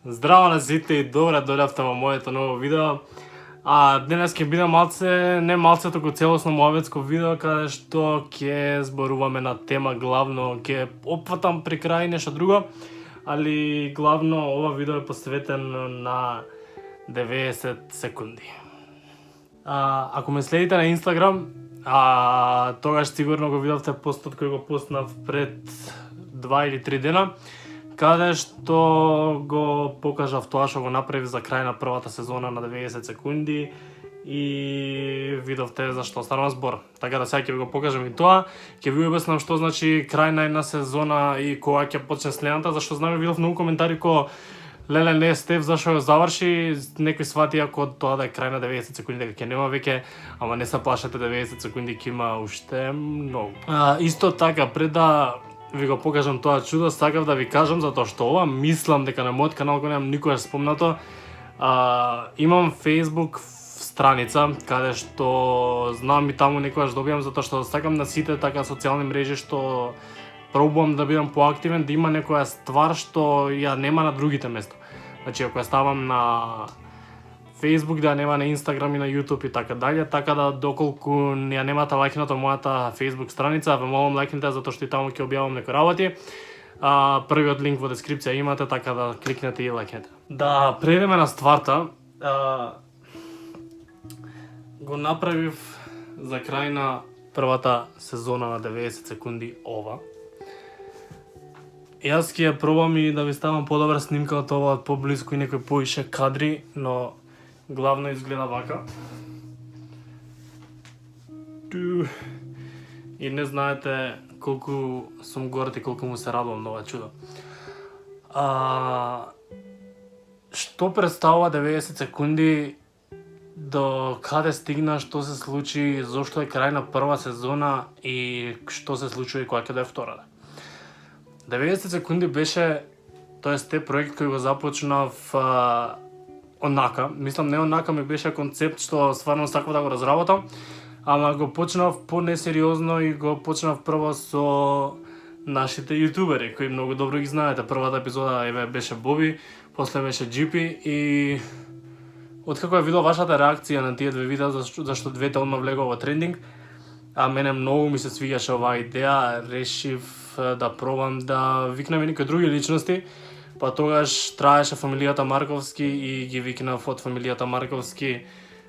Здраво на сите и добре дојдовте во моето ново видео. Денес ќе биде не малце, туку целосно мојавецко видео, каде што ќе зборуваме на тема главно, ќе опфатам при крај нешто друго, али главно ова видео е посветено на 90 секунди. Ако ме следите на Инстаграм, тогаш сигурно го видовте постот кој го постнав пред 2 или 3 дена, каде што го покажав тоа што го направив за крај на првата сезона на 90 секунди и видовте за што станува збор. Така да сега ќе ви го покажам и тоа, ќе ви објаснам што значи крај на една сезона и кога ќе почне следната, зашто знам видов многу коментари ко леле не Стеф зашто го заврши, некои свати ако тоа да е крај на 90 секунди дека ќе нема веќе, ама не се плашете, 90 секунди ќе има уште многу. Исто така пред да ви го покажам тоа чудо, сакав да ви кажам затоа што ова мислам дека на мојот канал го немам никогаш спомнато. Имам Facebook страница каде што знам и таму некогаш добивам затоа што сакам на сите така социјални мрежи што пробувам да бидам поактивен, да има некоја ствар што ја нема на другите места. Значи ако ја ставам на Facebook да ја нема на Instagram и на YouTube и така дале, така да доколку ја немате лајкнато мојата Facebook страница, ве молам лајкнете затоа што и таму ќе објавам некои работи. Првиот линк во дескрипција имате, така да кликнете и лајкнете. Да преидеме на стварта. Го направив за крај на првата сезона на 90 секунди ова. Јас ќе ја пробам и да ви ставам подобра снимка од ова од поблиску и некои поише кадри, но главно изгледа вака. И не знаете колку сум горд и колку му се радувам на ова чудо. Што представува 90 секунди, до каде стигна, што се случи, зошто е крај на прва сезона и што се случува и кога ќе да е втората. 90 секунди беше, тоест проект кој го започнав онака, мислам не онака, ми беше концепт што стварно сакав да го разработам, ама го почнав по-несериозно и го почнав прво со нашите јутубери, кои многу добро ги знаете. Првата епизода беше Боби, после беше Джипи и откако ја видов вашата реакција на тие две видеа, зашто двете одма влегува во трендинг, а мене многу ми се свигаше оваа идеја, решив да пробам да викнеме некои други личности, па тогаш траеше фамилијата Марковски и ги викнав од фамилијата Марковски.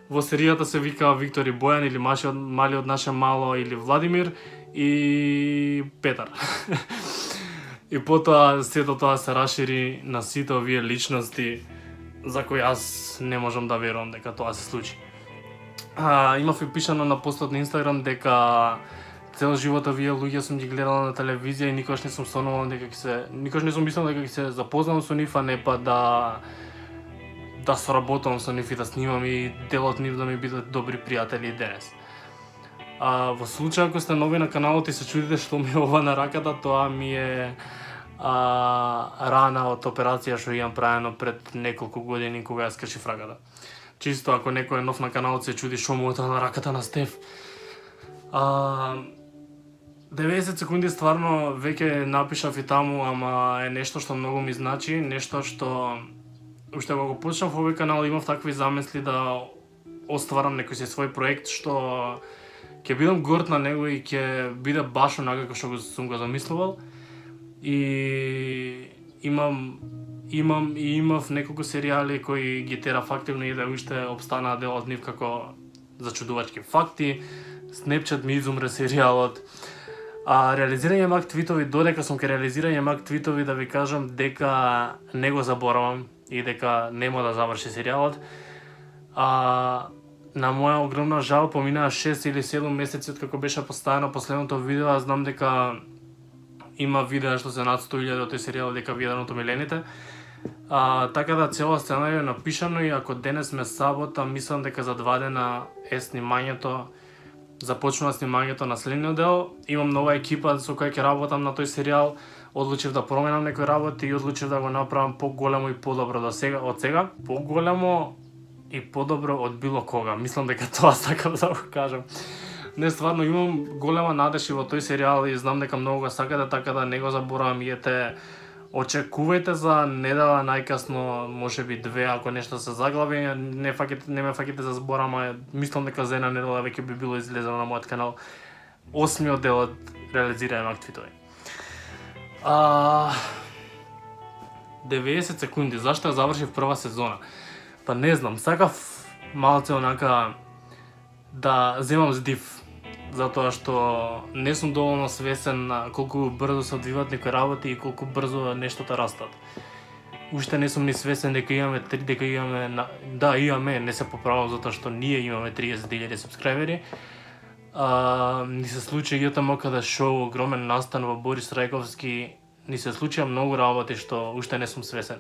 Во серијата се викаа Виктор и Бојан или Мали од наше мало или Владимир и Петар. И потоа сето тоа се расшири на сите овие личности за кои јас не можам да верувам дека тоа се случи. Имав и пишано на постот на Инстаграм дека цел живот овие луѓе сум ги гледала на телевизија и никогаш не сум сонувал дека никогаш не сум мислел дека ќе се запознам со нив, а не па да соработувам со нив и да снимам и дел од нив да ми бидат добри пријатели и денес. Во случај ако сте нови на каналот и се чудите што ми е ова на раката, тоа ми е рана од операција што имам правено пред неколку години кога ја скршив раката. Чисто ако некој е нов на каналот се чуди што му е тоа на раката на Стеф. 90 секунди стварно веќе напишав и таму, ама е нешто што многу ми значи, нешто што уште кога го почнав овој канал имав такви замисли да остварам некој си свој проект што ќе бидам горд на него и ќе биде баш онака како што сум го замислувал. И имав неколку серијали кои ги терав активно и да уште обстанаа дел од нив како Зачудувачки факти, Snapchat ми изумре серијалот. Реализирање мак твитови, додека сум ке реализирање мак твитови да ви кажам дека не го заборавам и дека нема да заврши серијалот. На моја огромна жал поминаа 6 или 7 месеци од како беше поставено последното видео, знам дека има видеа што се над 100.000 од тој серијал, дека ви еден од омилените. Така да цело сценарио е напишано и ако денес ме сабота, мислам дека за 2 дена е снимањето, започнува снимањето на следниот дел. Имам нова екипа со која ќе работам на тој серијал. Одлучив да променам некои работи и одлучив да го направам поголемо и подобро од сега. Поголемо и подобро од било кога. Мислам дека тоа сакам да го кажам. Не, стварно имам голема надеж во тој серијал и знам дека многу го сакате, така да не го заборавам и ете Очекувајте за недела најкасно, можеби 2, ако нешто се заглави, не ме фаќате за збор, ама мислам дека за една недела веќе би било излезено на мојот канал 8-миот дел од реализирање актвитови. 90 секунди, зашто ја завршив прва сезона? Па не знам, сакав малце онака да земам здив, затоа што не сум доволно свесен на колку брзо се одвиваат некои работи и колку брзо нештата растат. Уште не сум ни свесен дека имаме имаме, не се поправам затоа што ние имаме 30,000 сабскрајбери. Ни се случи ЈТМ каде шоу огромен настан во Борис Рајковски, ни се случија многу работи што уште не сум свесен.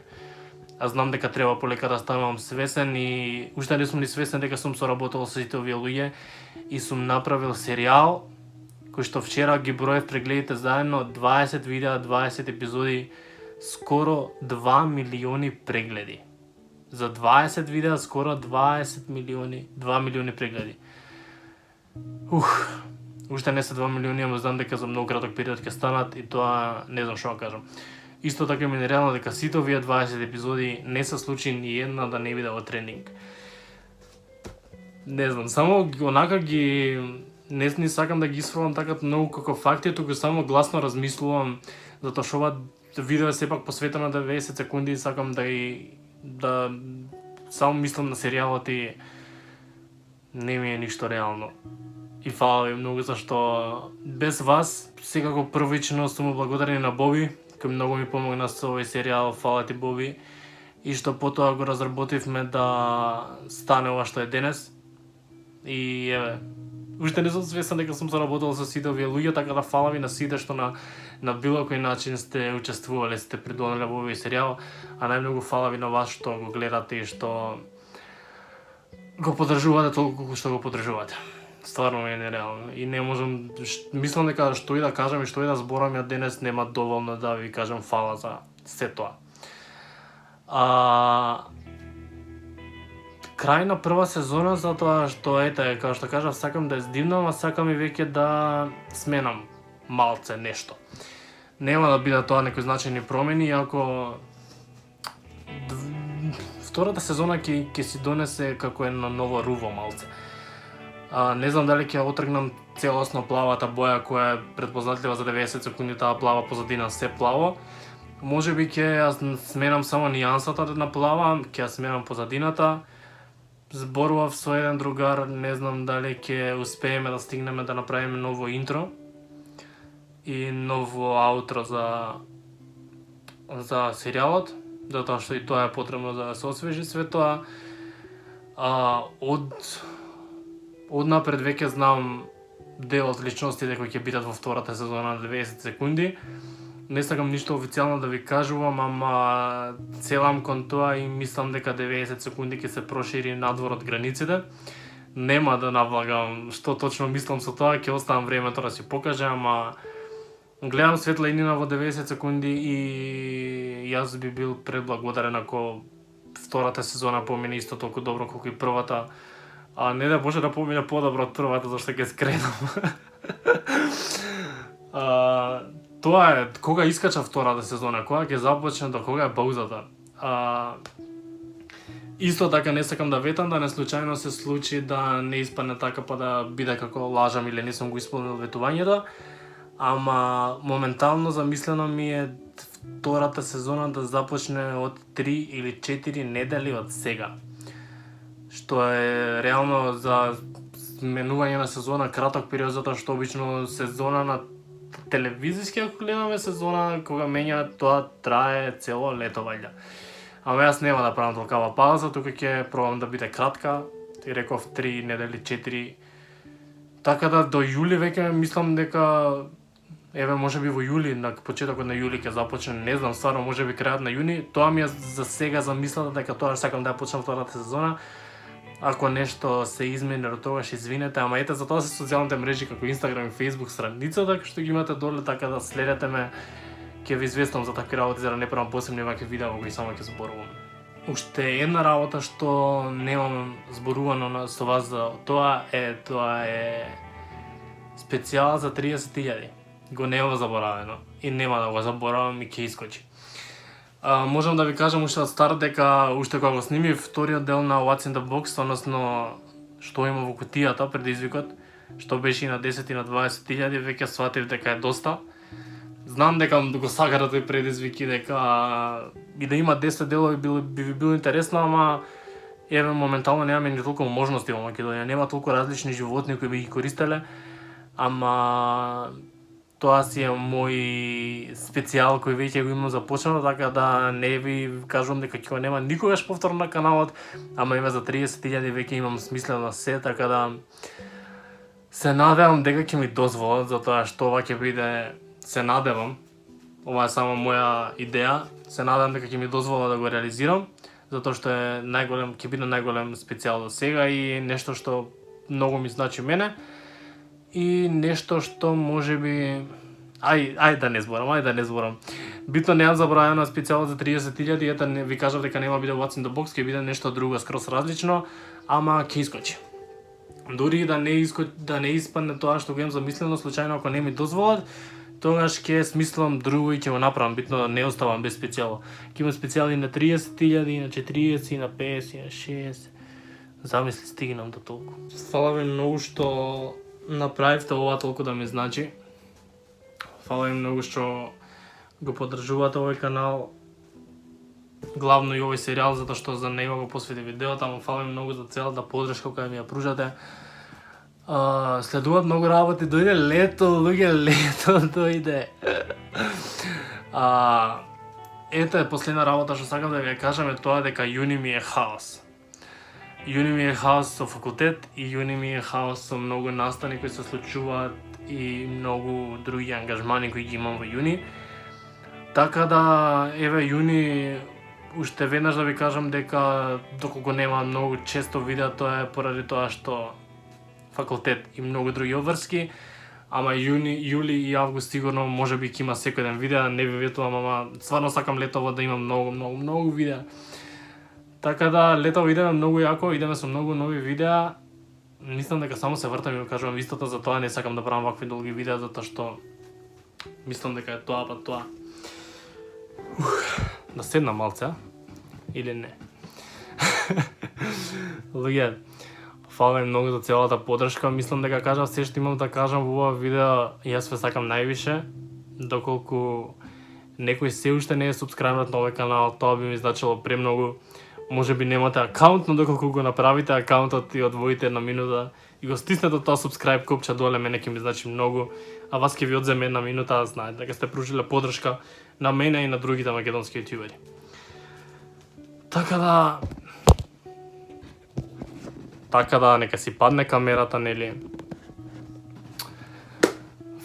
Аз знам дека треба полека да станувам свесен и уште не сум ни свесен дека сум соработил со сите овие луѓе и сум направил серијал кој што вчера ги броев прегледите заедно, 20 видеа, 20 епизоди, скоро 2 милиони прегледи. За 20 видеа скоро 2 милиони прегледи. Уште не се 2 милиони, ама знам дека за многу краток период ќе станат и тоа не знам што да кажам. Исто така ми е нереално дека сите овие 20 епизоди не се случи ни една да не биде во тренинг. Не знам, само онака ги не сакам да ги исфрлам така многу како факти, туку само гласно размислувам затоа што ова видео е сепак посветено на 90 секунди и сакам да само мислам на серијалот и не ми е ништо реално. И фала ви многу зашто без вас секако првично сум благодарен на Боби, кој многу ми помогна со овој серијал, фала ти Боби, и што потоа го разработивме да стане ова што е денес. И еве, уште не сум свесен дека сум соработил со сите овие луѓе, така да фала ви на сите што на било кој начин сте учествувале, сте придонеле во овој серијал, а најмногу фала ви на вас што го гледате и што го поддржувате толку колку што го поддржувате. Стварно ми е нереално и не можам, мислам дека што и да кажам и што и да зборам ја денес нема доволно да ви кажам фала за се тоа. Крај на прва сезона затоа што ете, како што кажав, сакам да издивнам, а сакам и веќе да сменам малце нешто. Нема да бидат тоа некои значајни промени, иако втората сезона ќе си донесе како едно ново руво малце. Не знам дали ќе отргнам целосно плавата боја која е предпознатлива за 90 секунди, таа плава позадина се плаво. Можеби ќе ја сменам само нијансата на плава, ќе ја сменам позадината. Зборував со еден другар, не знам дали ќе успееме да стигнеме да направиме ново интро и ново аутро за серијалот, затоа што и тоа е потребно за да се освежи све тоа. Од напред веќе знам дел од личностите кои ќе бидат во втората сезона на 90 секунди. Не сакам ништо официјално да ви кажувам, ама целам кон тоа и мислам дека 90 секунди ќе се прошири надвор од границите. Нема да навлагам што точно мислам со тоа, ќе оставам времето да си покаже, ама гледам светла иднина во 90 секунди и јас би бил преблагодарен ако втората сезона помине исто толку добро колку и првата. А не да може да помине подобро од првата, зашто ќе скренам. Тоа е, кога искача втората сезона, кога ќе започне, до кога е паузата. Исто така не сакам да ветам да не случајно се случи да не испадне така па да биде како лажам или не сум го исполнил ветувањето, ама моментално замислено ми е втората сезона да започне од 3 или 4 недели од сега. Што е реално за менување на сезона краток период, затоа што обично сезона на телевизиски, ако гледаме сезона, кога менја, тоа трае цело лето вајде. Ама јас нема да правам толкава пауза, тука ќе пробам да биде кратка, ти реков 3 недели, 4. Така да до јули веќе мислам дека еве можеби во јули, на почетокот на јули ќе започне, не знам, стварно можеби крајот на јуни. Тоа ми е за сега замислата дека тоа сакам да ја почнам втората сезона. Ако нешто се измени од тогаш, извинете, ама ете, затоа се социјалните мрежи како Instagram и Facebook страницата, што ги имате доле, така да следете ме, ќе ви известам за такви работи, за да не правам посебни вакви видеа во кои само ќе зборувам. Уште една работа што немам зборувано со вас за тоа е специјал за 30.000. Го нема заборавено и нема да го заборавам и ќе искочи. Можам да ви кажам уште од старт дека уште кога го снимив вториот дел на What's in the Box, односно што има во кутијата, предизвикот, што беше и на 10 и на 20 илјади, веќе сватив дека е доста. Знам дека го сакате тој предизвик и дека и да има 10 делови би ви било интересно, ама еве моментално немаме ни толку можности во Македонија, нема толку различни животни кои би ги користеле, ама тоа си е мој специјал кој веќе го имам започнато, така да не ви кажувам дека ќе го нема никогаш повторно на каналот, ама еве за 30.000 веќе имам смислено се, така да се надевам дека ќе ми дозволат, затоа што ова ќе биде, се надевам, ова е само моја идеја, се надевам дека ќе ми дозволат да го реализирам, затоа што е најголем, ќе биде најголем специјал до сега и нешто што многу ми значи мене. И нешто што можеби ај да не зборам. Битно немам забравено специјал за 30.000, ета не ви кажав дека нема биде What's in the Box, ќе биде нешто друго скроз различно, ама ќе искочи. Дури да не испадне тоа што го имам замислено, случајно ако не ми дозволат, тогаш ќе смислам друго и ќе го направам, битно да не оставам без специјал. Ќе имам специјали на 30.000, и на 40, и на 50, и на 60. Замисли, стигнам до толку. Фала ви многу што направивте ова толку да ми значи. Фала ви многу што го поддржувате овој канал, главно и овој серијал, затоа што за него го посвети видеото, ама фала ви многу за целата поддршка која ми ја пружате. Следуваат многу работи, дојде лето, луѓе, лето дојде. Ете последна работа што сакам да ви ја кажам е тоа дека јуни ми е хаос. Јуни ми е хаос со факултет и јуни ми е хаос со многу настани кои се случуваат и многу други ангажмани кои ги имам во јуни. Така да, еве јуни, уште веднаш да ви кажам дека доколку нема многу често видеа, тоа е поради тоа што факултет и многу други обврски, ама јуни, јули и август сигурно можеби ќе има секој ден видеа, не ви ветувам, ама стварно сакам летово да имам многу видеа. Така да, летово идеме многу јако, идеме со многу нови видеа. Мислам дека само се вртам и го кажувам истото, затоа не сакам да правам вакви долги видеа, затоа што мислам дека е тоа па тоа. Да седнам малце, или не? Луѓе, фала ви многу за целата поддршка, мислам дека кажав се што имам да кажам во ова видео, јас ве сакам највише, доколку некој се уште не е субскрајбнат на овој канал, тоа би ми значило премногу. Можеби немате акаунт, но доколку го направите акаунтот и одвоите една минута и го стиснете тоа subscribe копче доле, мене ќе ми значи многу, а вас ќе ви одземе една минута, да знаете дека сте пружиле поддршка на мене и на другите македонски јутјубери. Така да, нека си падне камерата, нели?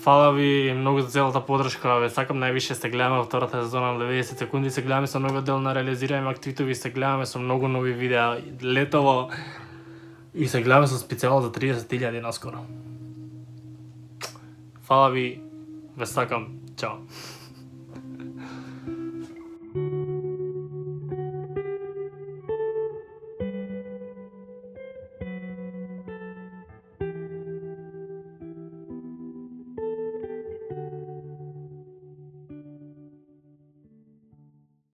Фала ви многу за целата поддршка, ве сакам највише, се гледаме во втората сезона на 90 секунди, се гледаме со новиот дел на реализирање активитови, се гледаме со многу нови видеа летово и се гледаме со специјал за 30.000 наскоро. Фала ви, ве сакам, чао.